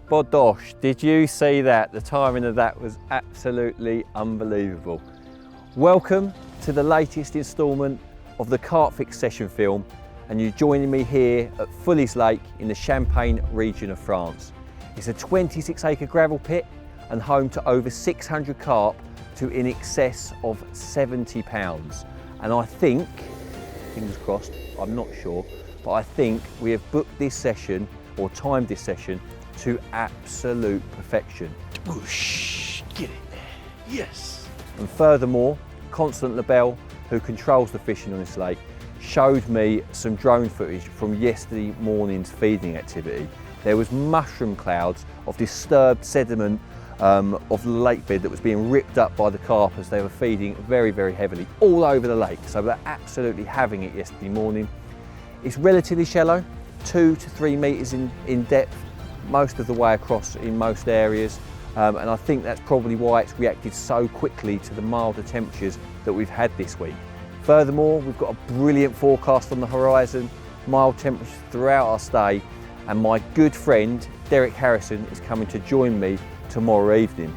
Bodosh, did you see that? The timing of that was absolutely unbelievable. Welcome to the latest instalment of the CarpFix session film, and you're joining me here at Fulleys Lake in the Champagne region of France. It's a 26-acre gravel pit and home to over 600 carp to in excess of 70 pounds. And I think, fingers crossed, I'm not sure, but I think we have booked this session or timed this session to absolute perfection. Whoosh, get it there, yes. And furthermore, Constant LaBelle, who controls the fishing on this lake, showed me some drone footage from yesterday morning's feeding activity. There was mushroom clouds of disturbed sediment of the lake bed that was being ripped up by the carp as they were feeding very, very heavily all over the lake. So they're absolutely having it yesterday morning. It's relatively shallow, 2 to 3 metres in depth, most of the way across in most areas. And I think that's probably why it's reacted so quickly to the milder temperatures that we've had this week. Furthermore, we've got a brilliant forecast on the horizon, mild temperatures throughout our stay, and my good friend Derek Harrison is coming to join me tomorrow evening.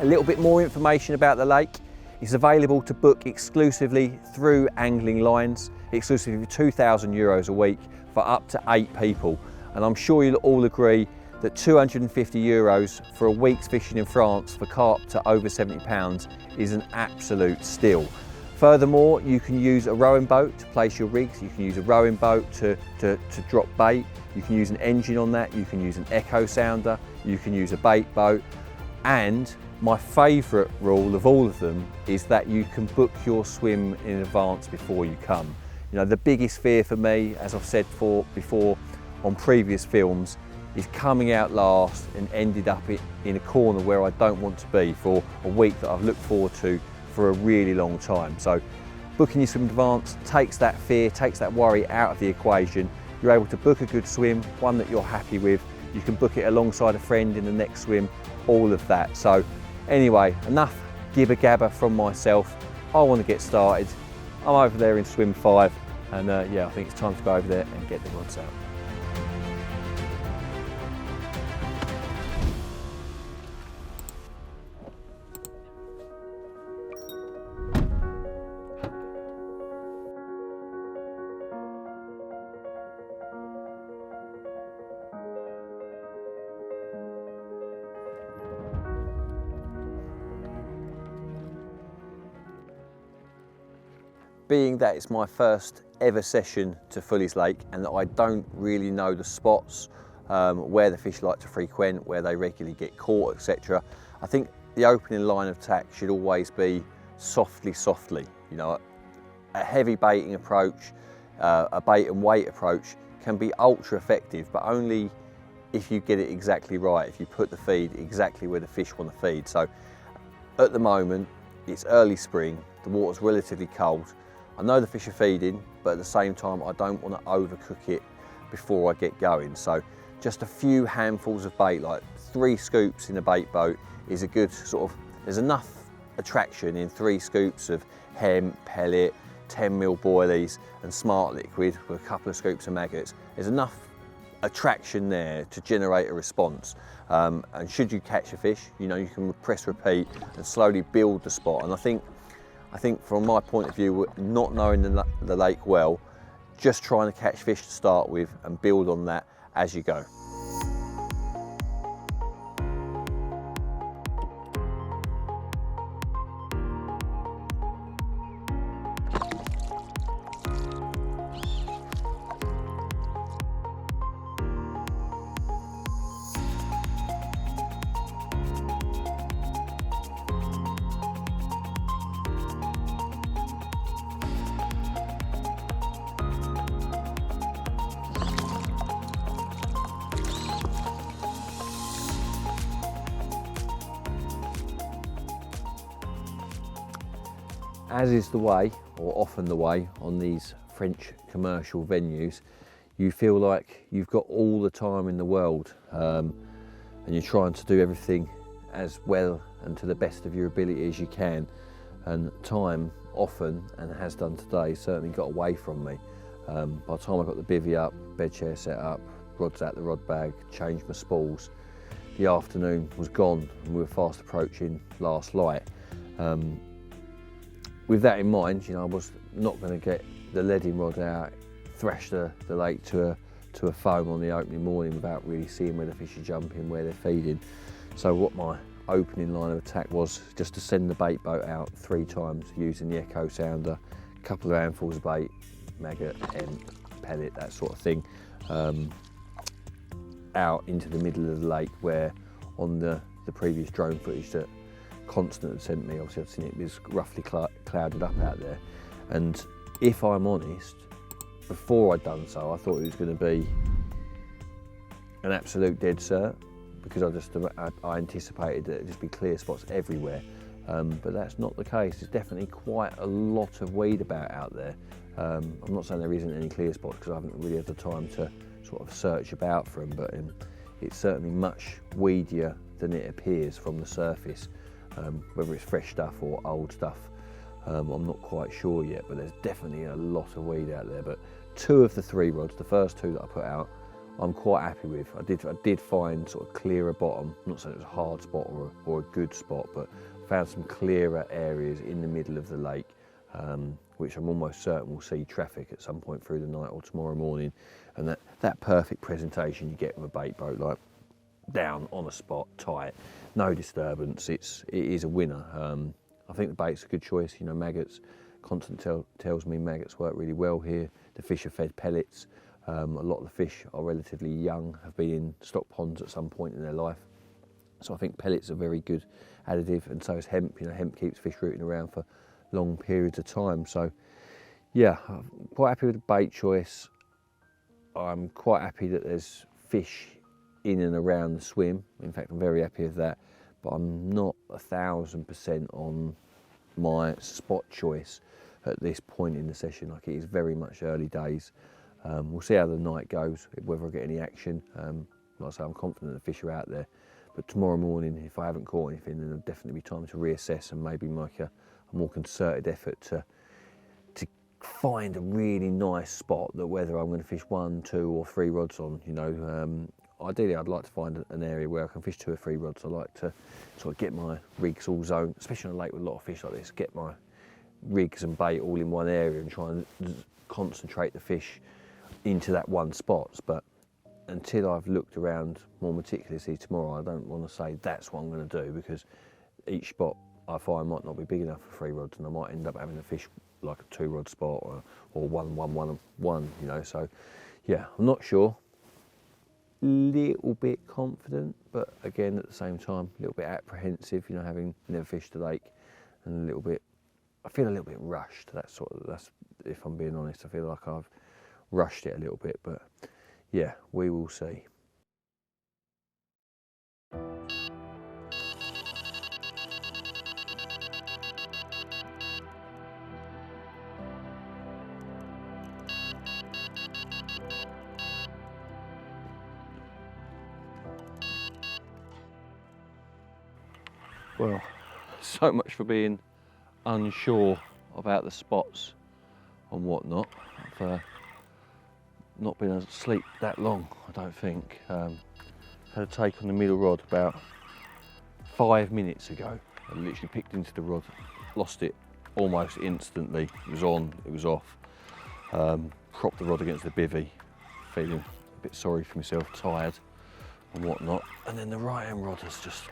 A little bit more information about the lake is available to book exclusively through Angling Lines, exclusively for €2,000 a week for up to 8 people. And I'm sure you'll all agree that €250 for a week's fishing in France for carp to over 70 pounds is an absolute steal. Furthermore, you can use a rowing boat to place your rigs, you can use a rowing boat to drop bait, you can use an engine on that, you can use an echo sounder, you can use a bait boat, and my favourite rule of all of them is that you can book your swim in advance before you come. You know, the biggest fear for me, as I've said before on previous films, is coming out last and ended up in a corner where I don't want to be for a week that I've looked forward to for a really long time. So booking your swim in advance takes that fear, takes that worry out of the equation. You're able to book a good swim, one that you're happy with. You can book it alongside a friend in the next swim, all of that. So anyway, enough gibber gabber from myself. I want to get started. I'm over there in swim 5, and yeah, I think it's time to go over there and get the rods out. Being that it's my first ever session to Fulleys Lake and that I don't really know the spots where the fish like to frequent, where they regularly get caught, etc. I think the opening line of attack should always be softly. You know, a heavy baiting approach, a bait and weight approach can be ultra effective, but only if you get it exactly right, if you put the feed exactly where the fish want to feed. So at the moment, it's early spring, the water's relatively cold. I know the fish are feeding, but at the same time, I don't want to overcook it before I get going. So just a few handfuls of bait, like 3 scoops in a bait boat is a good sort of, there's enough attraction in 3 scoops of hemp, pellet, 10mm boilies and smart liquid with a couple of scoops of maggots. There's enough attraction there to generate a response. And should you catch a fish, you know, you can press repeat and slowly build the spot. And I think from my point of view, not knowing the lake well, just trying to catch fish to start with and build on that as you go. As is the way, or often the way, on these French commercial venues, you feel like you've got all the time in the world, and you're trying to do everything as well and to the best of your ability as you can. And time often, and has done today, certainly got away from me. By the time I got the bivvy up, bed chair set up, rods out the rod bag, changed my spools, the afternoon was gone and we were fast approaching last light. With that in mind, I was not going to get the leading rod out, thrash the lake to a foam on the opening morning without really seeing where the fish are jumping, where they're feeding. So what my opening line of attack was just to send the bait boat out 3 times using the echo sounder, a couple of handfuls of bait, maggot, hemp, pellet, that sort of thing, out into the middle of the lake, where on the previous drone footage that Constant had sent me, obviously I'd seen it was roughly clouded up out there. And if I'm honest, before I'd done so, I thought it was going to be an absolute dead cert, because I anticipated that it'd just be clear spots everywhere. But that's not the case. There's definitely quite a lot of weed about out there. I'm not saying there isn't any clear spots, because I haven't really had the time to sort of search about for them, but it's certainly much weedier than it appears from the surface. Whether it's fresh stuff or old stuff, I'm not quite sure yet, but there's definitely a lot of weed out there. But 2 of the 3 rods, the first 2 that I put out, I'm quite happy with. I did find sort of clearer bottom. I'm not saying it was a hard spot or a good spot, but found some clearer areas in the middle of the lake, which I'm almost certain will see traffic at some point through the night or tomorrow morning. And that perfect presentation you get with a bait boat, like down on a spot, tight, no disturbance, it is a winner. I think the bait's a good choice. Maggots, Constant tells me maggots work really well here. The fish are fed pellets. A lot of the fish are relatively young, have been in stock ponds at some point in their life. So I think pellets are very good additive, and so is hemp. Hemp keeps fish rooting around for long periods of time. So yeah, I'm quite happy with the bait choice. I'm quite happy that there's fish in and around the swim. In fact, I'm very happy with that, but I'm not 1000% on my spot choice at this point in the session. Like, it is very much early days. We'll see how the night goes, whether I get any action. Like I say, I'm confident the fish are out there, but tomorrow morning, if I haven't caught anything, then there'll definitely be time to reassess and maybe make a more concerted effort to find a really nice spot that whether I'm going to fish 1, 2 or 3 rods on. Ideally, I'd like to find an area where I can fish 2 or 3 rods. I like to sort of get my rigs all zoned, especially on a lake with a lot of fish like this, get my rigs and bait all in one area and try and concentrate the fish into that one spot. But until I've looked around more meticulously tomorrow, I don't want to say that's what I'm going to do, because each spot I find might not be big enough for 3 rods, and I might end up having to fish like a 2-rod spot or 1, 1, 1, 1, So yeah, I'm not sure. Little bit confident, but again at the same time a little bit apprehensive, having never fished the lake, and I feel a little bit rushed. That's if I'm being honest, I feel like I've rushed it a little bit, but yeah, we will see. Well, so much for being unsure about the spots and whatnot. I've not been asleep that long, I don't think. Had a take on the middle rod about 5 minutes ago. I literally picked into the rod, lost it almost instantly. It was on, it was off. Propped the rod against the bivvy, feeling a bit sorry for myself, tired and whatnot. And then the right hand rod has just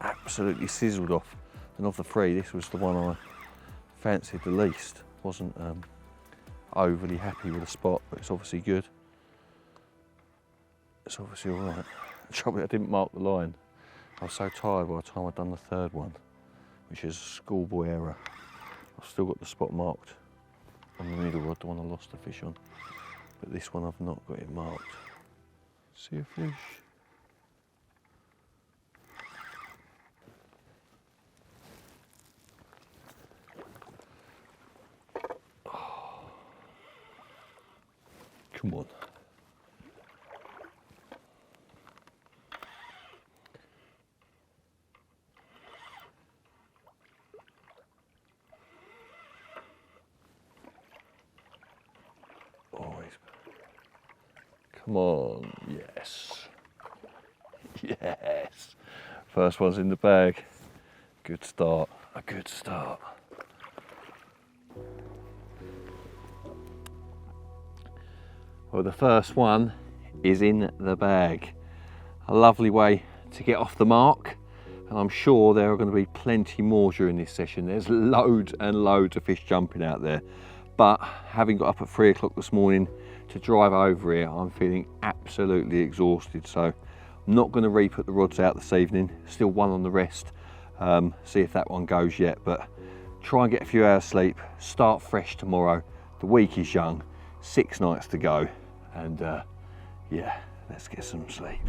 absolutely sizzled off. And of the 3, this was the one I fancied the least. Wasn't overly happy with the spot, but it's obviously good. It's obviously all right. The trouble is I didn't mark the line. I was so tired by the time I'd done the 3rd one, which is a schoolboy error. I've still got the spot marked on the middle rod, the one I lost the fish on. But this one I've not got it marked. See a fish? Come on. Oh, come on, yes. Yes. First one's in the bag. Good start. A good start. Well, the first one is in the bag. A lovely way to get off the mark, and I'm sure there are going to be plenty more during this session. There's loads and loads of fish jumping out there, but having got up at 3 o'clock this morning to drive over here, I'm feeling absolutely exhausted, so I'm not going to re-put the rods out this evening. Still one on the rest, see if that one goes yet, but try and get a few hours sleep, start fresh tomorrow. The week is young, 6 nights to go, and yeah, let's get some sleep.